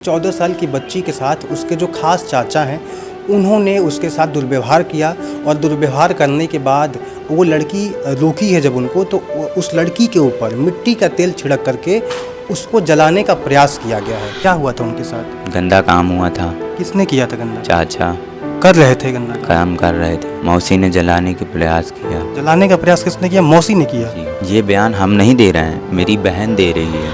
14 साल की बच्ची के साथ उसके जो खास चाचा हैं उन्होंने उसके साथ दुर्व्यवहार किया और दुर्व्यवहार करने के बाद वो लड़की रोकी है जब उनको, तो उस लड़की के ऊपर मिट्टी का तेल छिड़क करके उसको जलाने का प्रयास किया गया है। क्या हुआ था उनके साथ? गंदा काम हुआ था। किसने किया था गंदा? चाचा कर रहे थे गंदा काम कर रहे थे। मौसी ने जलाने के प्रयास किया। जलाने का प्रयास किसने किया? मौसी ने किया। जी, ये बयान हम नहीं दे रहे हैं, मेरी बहन दे रही है।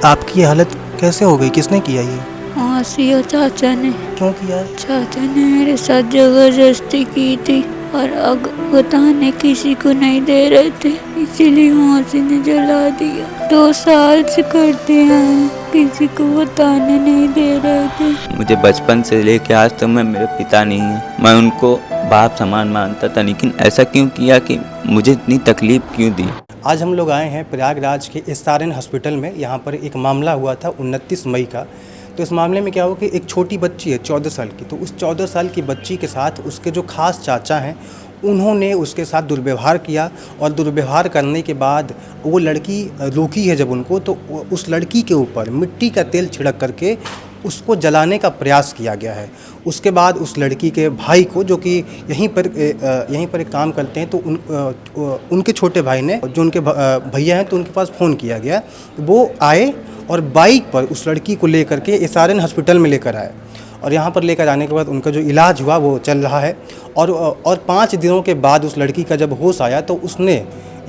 आपकी ये हालत कैसे हो गई? किसने किया ये? मौसी और चाचा ने। क्यों किया? चाचा ने मेरे साथ जबरदस्ती की थी और बताने किसी को नहीं दे रहे थे, इसीलिए मौसी ने जला दिया। 2 साल से करते हैं, किसी को बताने नहीं दे रहे थे। मुझे बचपन से लेके आज तक मेरे पिता नहीं है। मैं उनको बाप समान मानता था, लेकिन ऐसा क्यों किया कि मुझे इतनी तकलीफ क्यों दी? आज हम लोग आए हैं प्रयागराज के SRN हॉस्पिटल में। यहाँ पर एक मामला हुआ था 29 मई का। तो इस मामले में क्या हुआ कि एक छोटी बच्ची है 14 साल की, तो उस 14 साल की बच्ची के साथ उसके जो खास चाचा हैं उन्होंने उसके साथ दुर्व्यवहार किया और दुर्व्यवहार करने के बाद वो लड़की रोकी है जब उनको, तो उस लड़की के ऊपर मिट्टी का तेल छिड़क करके उसको जलाने का प्रयास किया गया है। उसके बाद उस लड़की के भाई को, जो कि यहीं पर एक काम करते हैं, तो उनके छोटे भाई ने, जो उनके भैया हैं, तो उनके पास फ़ोन किया गया। वो आए और बाइक पर उस लड़की को लेकर के SRN हॉस्पिटल में लेकर आए और यहाँ पर लेकर आने के बाद उनका जो इलाज हुआ वो चल रहा है। और 5 दिनों के बाद उस लड़की का जब होश आया तो उसने,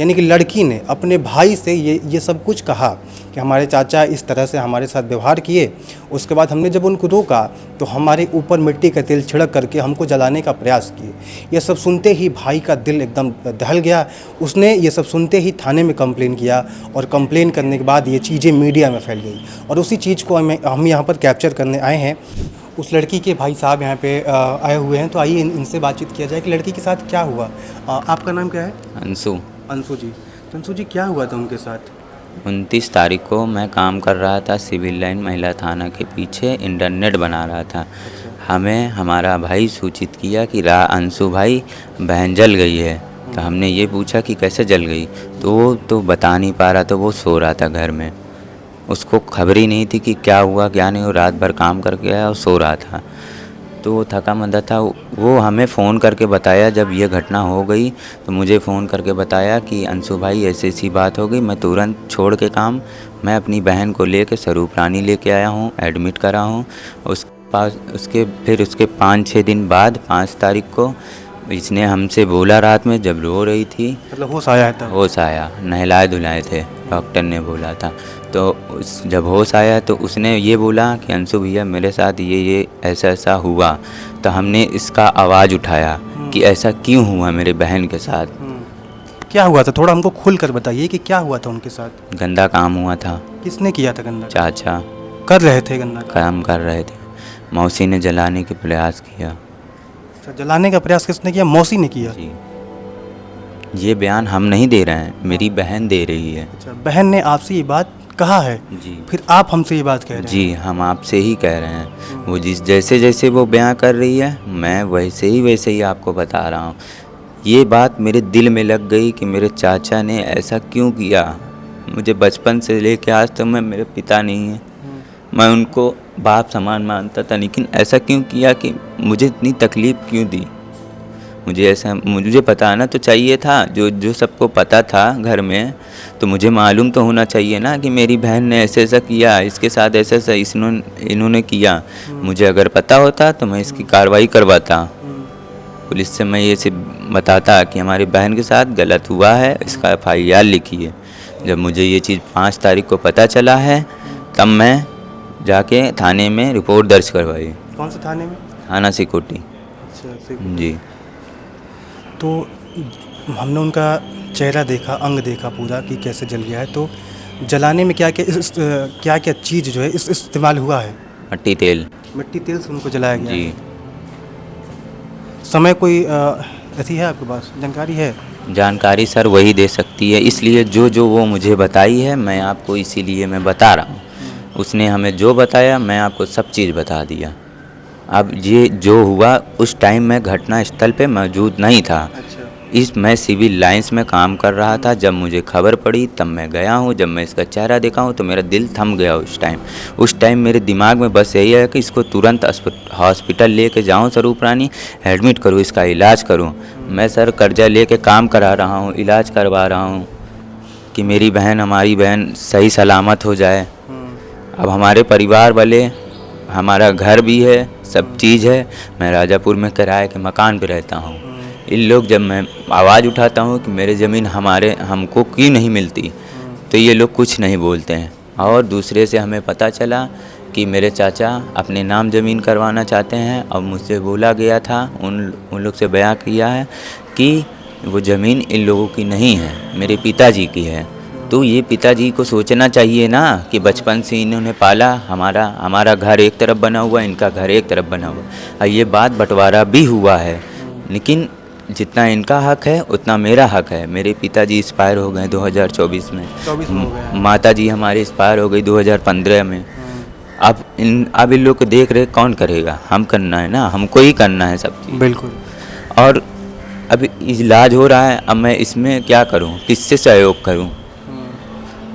यानी कि लड़की ने अपने भाई से ये सब कुछ कहा कि हमारे चाचा इस तरह से हमारे साथ व्यवहार किए। उसके बाद हमने जब उनको रोका तो हमारे ऊपर मिट्टी का तेल छिड़क करके हमको जलाने का प्रयास किए। ये सब सुनते ही भाई का दिल एकदम दहल गया। उसने ये सब सुनते ही थाने में कंप्लेन किया और कंप्लेन करने के बाद ये चीज़ें मीडिया में फैल गई और उसी चीज़ को हम यहाँ पर कैप्चर करने आए हैं। उस लड़की के भाई साहब यहाँ पे आए हुए हैं, तो आइए इनसे बातचीत किया जाए कि लड़की के साथ क्या हुआ। आपका नाम क्या है? अंशु। अंशु जी। तो अंशु जी, क्या हुआ था उनके साथ? 29 तारीख को मैं काम कर रहा था सिविल लाइन महिला थाना के पीछे, इंटरनेट बना रहा था। हमें हमारा भाई सूचित किया कि अंशु भाई बहन जल गई है। तो हमने ये पूछा कि कैसे जल गई, तो वो तो बता नहीं पा रहा था, वो सो रहा था घर में। उसको खबर ही नहीं थी कि क्या हुआ क्या नहीं। वो रात भर काम करके आया और सो रहा था, तो वो थका मंदा था। वो हमें फ़ोन करके बताया जब ये घटना हो गई, तो मुझे फ़ोन करके बताया कि अंशु भाई ऐसी ऐसी बात हो गई। मैं तुरंत छोड़ के काम, मैं अपनी बहन को लेके स्वरूप रानी लेके आया हूँ, एडमिट करा हूँ। उसके 5-6 दिन बाद 5 तारीख को इसने हमसे बोला, रात में जब रो रही थी, मतलब होश आया था? होश आया, नहलाए धुलाए थे, डॉक्टर ने बोला था। तो जब होश आया तो उसने ये बोला कि अंशु भैया मेरे साथ ये ऐसा ऐसा हुआ। तो हमने इसका आवाज़ उठाया कि ऐसा क्यों हुआ मेरे बहन के साथ। क्या हुआ था? थोड़ा हमको खुल कर बताइए कि क्या हुआ था उनके साथ। गंदा काम हुआ था। किसने किया था गंदा? चाचा कर रहे थे गंदा काम कर रहे थे। मौसी ने जलाने के प्रयास किया। अच्छा, जलाने का प्रयास किसने किया? मौसी ने किया। जी, ये बयान हम नहीं दे रहे हैं, मेरी बहन दे रही है। अच्छा, बहन ने आपसे ये बात कहा है? जी, फिर आप हमसे ये बात कह रहे हैं? जी, हम आपसे ही कह रहे हैं। वो जैसे वो बयां कर रही है, मैं वैसे ही आपको बता रहा हूँ। ये बात मेरे दिल में लग गई कि मेरे चाचा ने ऐसा क्यों किया। मुझे बचपन से लेके आज तक मेरे पिता नहीं है। मैं उनको बाप समान मानता था, लेकिन ऐसा क्यों किया कि मुझे इतनी तकलीफ़ क्यों दी। मुझे बताना तो चाहिए था, जो सबको पता था घर में, तो मुझे मालूम तो होना चाहिए ना कि मेरी बहन ने ऐसे ऐसा किया, इसके साथ ऐसा ऐसा इन्होंने किया। मुझे अगर पता होता तो मैं इसकी कार्रवाई करवाता। पुलिस से मैं ये सिर्फ बताता कि हमारी बहन के साथ गलत हुआ है, इसका FIR लिखिए। जब मुझे ये चीज़ 5 तारीख को पता चला है, तब मैं जाके थाने में रिपोर्ट दर्ज करवाई। कौन से थाने में? थाना सिकोटी। अच्छा, जी। तो हमने उनका चेहरा देखा, अंग देखा पूरा कि कैसे जल गया है। तो जलाने में क्या क्या चीज़ जो है इस्तेमाल हुआ है? मिट्टी तेल। मिट्टी तेल से उनको जलाया गया जी। है। समय कोई ऐसी है आपके पास जानकारी है? जानकारी सर वही दे सकती है, इसलिए जो वो मुझे बताई है मैं आपको इसीलिए मैं बता रहा हूँ। उसने हमें जो बताया मैं आपको सब चीज़ बता दिया। अब ये जो हुआ, उस टाइम मैं घटना स्थल पे मौजूद नहीं था, अच्छा। मैं सिविल लाइंस में काम कर रहा था। जब मुझे खबर पड़ी तब मैं गया हूँ। जब मैं इसका चेहरा देखा हूँ तो मेरा दिल थम गया उस टाइम मेरे दिमाग में बस यही है कि इसको तुरंत हॉस्पिटल लेके जाऊँ स्वरूप रानी, एडमिट करूँ, इसका इलाज करूँ। मैं सर कर्जा लेके काम करा रहा हूँ, इलाज करवा रहा हूँ कि मेरी बहन, हमारी बहन सही सलामत हो जाए। अब हमारे परिवार वाले, हमारा घर भी है, सब चीज़ है। मैं राजापुर में किराए के मकान पे रहता हूँ। इन लोग जब मैं आवाज़ उठाता हूँ कि मेरे ज़मीन हमको क्यों नहीं मिलती, तो ये लोग कुछ नहीं बोलते हैं। और दूसरे से हमें पता चला कि मेरे चाचा अपने नाम ज़मीन करवाना चाहते हैं और मुझसे बोला गया था, उन लोग से बयां किया है कि वो ज़मीन इन लोगों की नहीं है, मेरे पिताजी की है। तो ये पिताजी को सोचना चाहिए ना कि बचपन से इन्होंने पाला, हमारा घर एक तरफ बना हुआ, इनका घर एक तरफ बना हुआ। और ये बात बंटवारा भी हुआ है, लेकिन जितना इनका हक है उतना मेरा हक है। मेरे पिताजी एक्सपायर हो गए 2024 में, 24 में हो गए। माता जी हमारी एक्सपायर हो गई 2015 में। अब इन लोग को देख रेख कौन करेगा? हम करना है ना, हमको ही करना है सब चीज़। बिल्कुल। और अभी इलाज हो रहा है, अब मैं इसमें क्या करूं, किससे सहयोग करूं?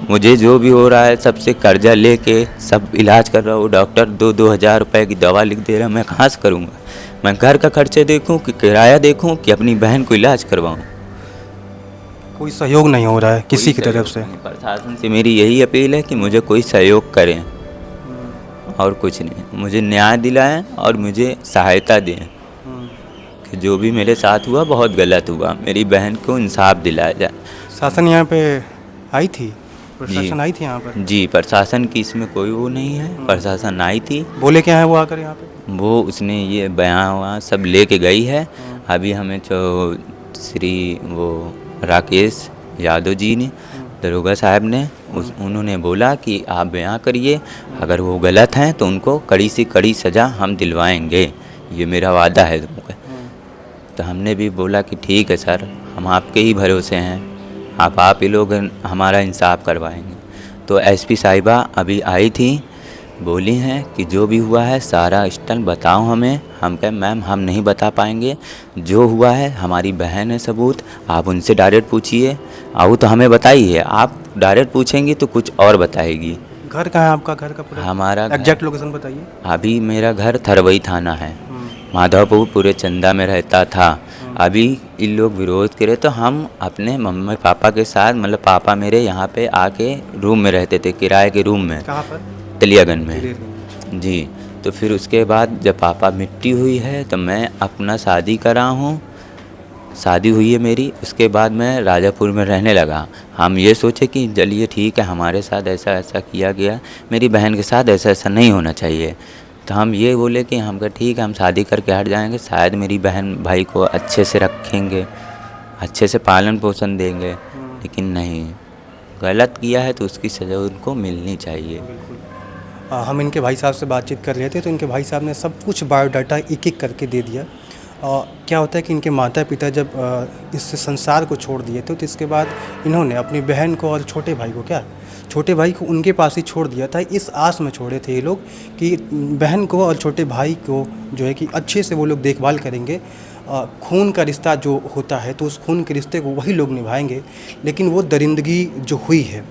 मुझे जो भी हो रहा है सबसे कर्जा लेके सब इलाज कर रहा हूँ। डॉक्टर 2-2 हज़ार रुपए की दवा लिख दे रहा है, मैं कहाँ से करूँगा? मैं घर का खर्चे देखूँ कि किराया देखूँ कि अपनी बहन को इलाज करवाऊँ? कोई सहयोग नहीं हो रहा है किसी की तरफ से। प्रशासन से मेरी यही अपील है कि मुझे कोई सहयोग करें और कुछ नहीं, मुझे न्याय दिलाएं और मुझे सहायता दें कि जो भी मेरे साथ हुआ बहुत गलत हुआ, मेरी बहन को इंसाफ दिलाया जाए। शासन यहाँ पे आई थी, प्रशासन आई थी यहाँ पर? जी, प्रशासन की इसमें कोई वो नहीं है, प्रशासन आई थी। बोले क्या है वो आकर यहाँ पे? वो उसने ये बयान वहाँ सब लेके गई है। अभी हमें जो श्री वो राकेश यादव जी ने, दरोगा साहब ने, उन्होंने बोला कि आप बयान करिए, अगर वो गलत हैं तो उनको कड़ी से कड़ी सज़ा हम दिलवाएंगे, ये मेरा वादा है तुमको। तो हमने भी बोला कि ठीक है सर, हम आपके ही भरोसे हैं, आप ही लोग हमारा इंसाफ करवाएंगे। तो एसपी साहिबा अभी आई थी, बोली हैं कि जो भी हुआ है सारा स्टैंड बताओ हमें। हम कहें मैम हम नहीं बता पाएंगे, जो हुआ है हमारी बहन है सबूत, आप उनसे डायरेक्ट पूछिए। आओ तो हमें बताइए, आप डायरेक्ट पूछेंगी तो कुछ और बताएगी। घर कहाँ है आपका? घर का पूरा हमारा एग्जैक्ट लोकेशन बताइए। अभी मेरा घर थरवई थाना है, माधवपुर पूरे चंदा में रहता था। अभी इन लोग विरोध करे तो हम अपने मम्मी पापा के साथ, मतलब पापा मेरे यहाँ पे आके रूम में रहते थे, किराए के रूम में, कहाँ पर? तेलियागंज में जी। तो फिर उसके बाद जब पापा मिट्टी हुई है तो मैं अपना शादी करा हूँ, शादी हुई है मेरी, उसके बाद मैं राजापुर में रहने लगा। हम ये सोचे कि चलिए ठीक है, हमारे साथ ऐसा ऐसा किया गया, मेरी बहन के साथ ऐसा ऐसा नहीं होना चाहिए। तो हम ये बोले कि हम कहा ठीक है, हम शादी करके हट जाएंगे, शायद मेरी बहन भाई को अच्छे से रखेंगे, अच्छे से पालन पोषण देंगे। लेकिन नहीं, गलत किया है तो उसकी सज़ा उनको मिलनी चाहिए। हम इनके भाई साहब से बातचीत कर रहे थे तो इनके भाई साहब ने सब कुछ बायोडाटा एक एक करके दे दिया। क्या होता है कि इनके माता पिता जब इस संसार को छोड़ दिए थे तो इसके बाद इन्होंने अपनी बहन को और छोटे भाई को उनके पास ही छोड़ दिया था। इस आस में छोड़े थे ये लोग कि बहन को और छोटे भाई को जो है कि अच्छे से वो लोग देखभाल करेंगे। खून का रिश्ता जो होता है तो उस खून के रिश्ते को वही लोग निभाएंगे। लेकिन वो दरिंदगी जो हुई है,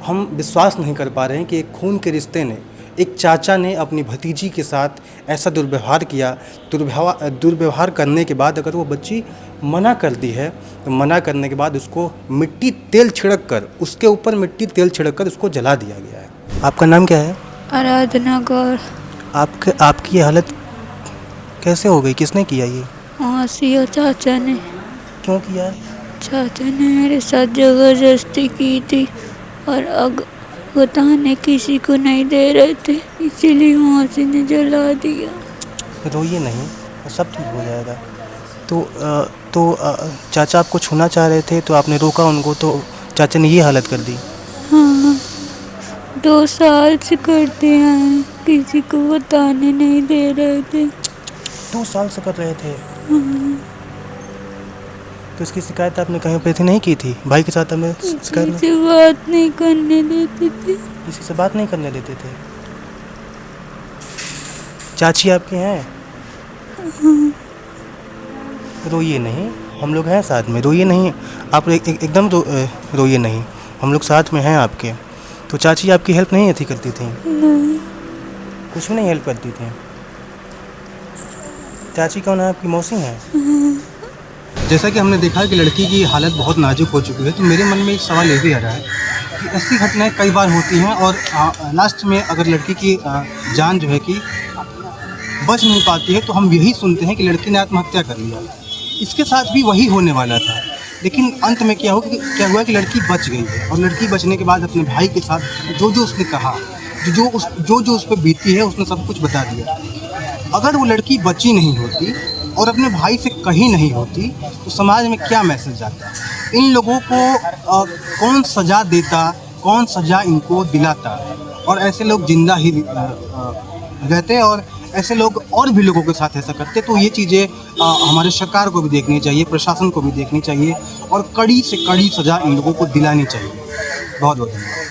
हम विश्वास नहीं कर पा रहे हैं कि एक खून के रिश्ते ने, एक चाचा ने अपनी भतीजी के साथ ऐसा दुर्व्यवहार किया। दुर्व्यवहार करने के बाद अगर वो बच्ची मना कर दी है तो मना करने के बाद उसको उसके ऊपर मिट्टी तेल छिड़क कर उसको जला दिया गया है। आपका नाम क्या है? आराधना गौर। आपकी ये हालत कैसे हो गई? किसने किया ये? आसिया चाचा ने। क्यों किया? चाचा ने मेरे साथ ज़बरदस्ती की थी और बताने किसी को नहीं दे रहे थे, इसीलिए मौसी ने जला दिया। रोइए नहीं, सब ठीक हो जाएगा। तो चाचा आपको छूना चाह रहे थे तो आपने रोका उनको, तो चाचा ने ये हालत कर दी। हाँ, 2 साल से करते हैं, किसी को बताने नहीं दे रहे थे। 2 साल से कर रहे थे? हाँ। तो इसकी शिकायत आपने कहीं पे थी नहीं की थी? भाई के साथ हमें शिकायत किसी से बात नहीं करने देते थे। किसी से बात नहीं करने देते थे? चाची आपके हैं? रोइए नहीं, हम लोग हैं साथ में, रोइए नहीं आप, एकदम रोइए नहीं, हम लोग साथ में हैं आपके। तो चाची आपकी हेल्प नहीं थी करती थी? नहीं। कुछ भी नहीं हेल्प करती थी? चाची कौन है आपकी? मौसी हैं? जैसा कि हमने देखा कि लड़की की हालत बहुत नाजुक हो चुकी है, तो मेरे मन में एक सवाल ये भी आ रहा है कि ऐसी घटनाएं कई बार होती हैं और लास्ट में अगर लड़की की जान जो है कि बच नहीं पाती है, तो हम यही सुनते हैं कि लड़की ने आत्महत्या कर लिया। इसके साथ भी वही होने वाला था, लेकिन अंत में क्या हुआ कि लड़की बच गई है, और लड़की बचने के बाद अपने भाई के साथ जो उसने कहा, जो उस पर बीती है, उसने सब कुछ बता दिया। अगर वो लड़की बची नहीं होती और अपने भाई से कही नहीं होती, तो समाज में क्या मैसेज जाता? इन लोगों को कौन सज़ा देता, कौन सज़ा इनको दिलाता? और ऐसे लोग जिंदा ही रहते, और ऐसे लोग और भी लोगों के साथ ऐसा करते। तो ये चीज़ें हमारे सरकार को भी देखनी चाहिए, प्रशासन को भी देखनी चाहिए, और कड़ी से कड़ी सज़ा इन लोगों को दिलानी चाहिए। बहुत बहुत धन्यवाद।